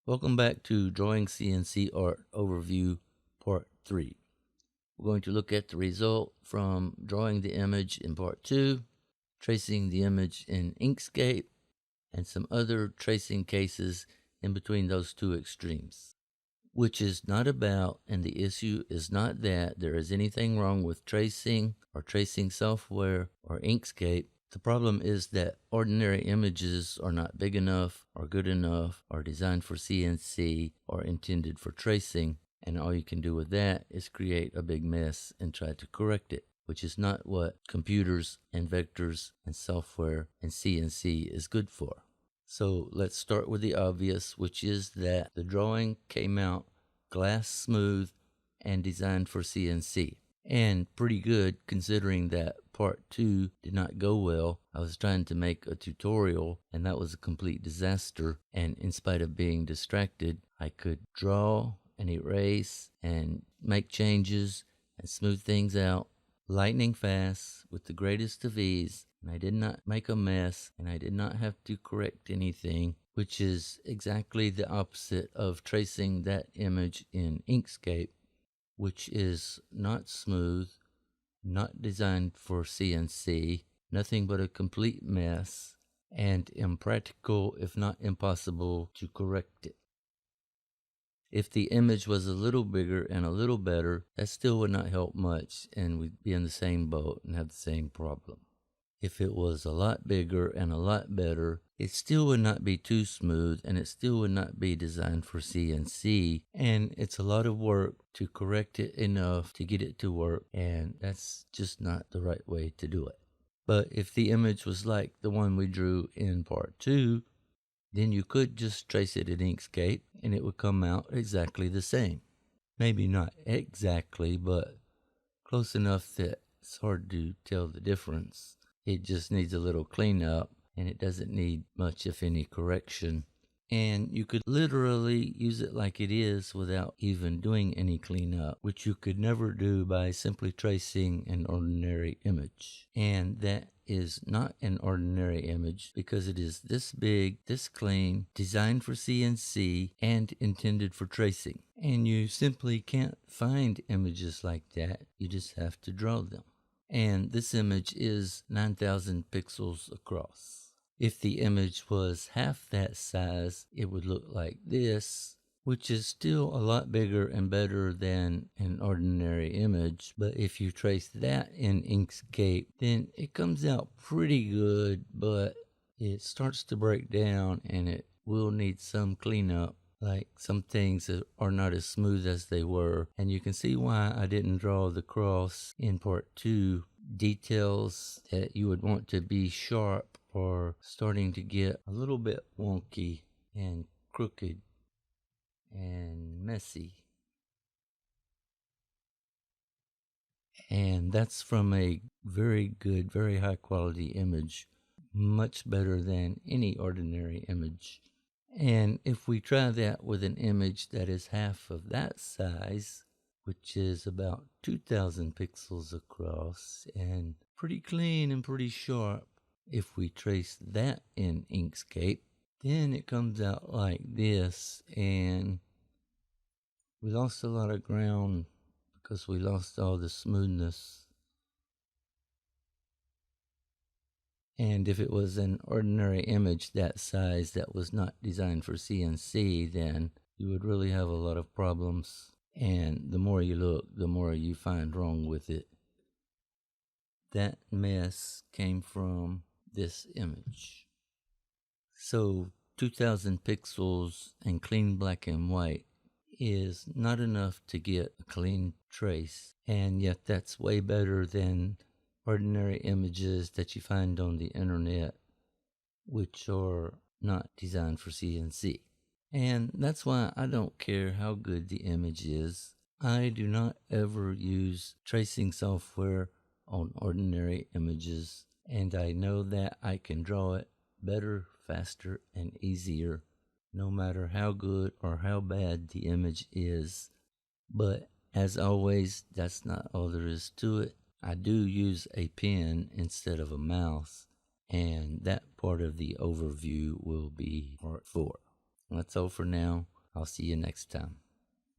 Welcome back to Drawing CNC Art Overview Part 3. We're going to look at the result from drawing the image in Part 2, tracing the image in Inkscape, and some other tracing cases in between those two extremes. Which is not about, and the issue is not that there is anything wrong with tracing or tracing software or Inkscape. The problem is that ordinary images are not big enough or good enough or designed for CNC or intended for tracing, and all you can do with that is create a big mess and try to correct it, which is not what computers and vectors and software and CNC is good for. So let's start with the obvious, which is that the drawing came out glass smooth and designed for CNC. And pretty good considering that part 2 did not go well. I was trying to make a tutorial and that was a complete disaster. And in spite of being distracted, I could draw and erase and make changes and smooth things out lightning fast with the greatest of ease. And I did not make a mess and I did not have to correct anything, which is exactly the opposite of tracing that image in Inkscape, which is not smooth, not designed for CNC, nothing but a complete mess, and impractical, if not impossible, to correct it. If the image was a little bigger and a little better, that still would not help much, and we'd be in the same boat and have the same problem. If it was a lot bigger and a lot better, it still would not be too smooth and it still would not be designed for CNC, and it's a lot of work to correct it enough to get it to work, and that's just not the right way to do it. But if the image was like the one we drew in part 2, then you could just trace it in Inkscape and it would come out exactly the same. Maybe not exactly, but close enough that it's hard to tell the difference. It just needs a little cleanup, and it doesn't need much, if any, correction. And you could literally use it like it is without even doing any cleanup, which you could never do by simply tracing an ordinary image. And that is not an ordinary image because it is this big, this clean, designed for CNC, and intended for tracing. And you simply can't find images like that. You just have to draw them. And this image is 9,000 pixels across. If the image was half that size, it would look like this, which is still a lot bigger and better than an ordinary image. But if you trace that in Inkscape, then it comes out pretty good, but it starts to break down and it will need some cleanup. Like some things are not as smooth as they were. And you can see why I didn't draw the cross in part 2. Details that you would want to be sharp are starting to get a little bit wonky and crooked and messy. And that's from a very good, very high quality image. Much better than any ordinary image. And if we try that with an image that is half of that size, which is about 2,000 pixels across and pretty clean and pretty sharp, if we trace that in Inkscape, then it comes out like this, and we lost a lot of ground because we lost all the smoothness. And if it was an ordinary image that size that was not designed for CNC, then you would really have a lot of problems. And the more you look, the more you find wrong with it. That mess came from this image. So 2,000 pixels and clean black and white is not enough to get a clean trace. And yet that's way better than ordinary images that you find on the internet, which are not designed for CNC. And that's why I don't care how good the image is. I do not ever use tracing software on ordinary images, and I know that I can draw it better, faster, and easier, no matter how good or how bad the image is. But as always, that's not all there is to it. I do use a pen instead of a mouse, and that part of the overview will be part 4. That's all for now. I'll see you next time.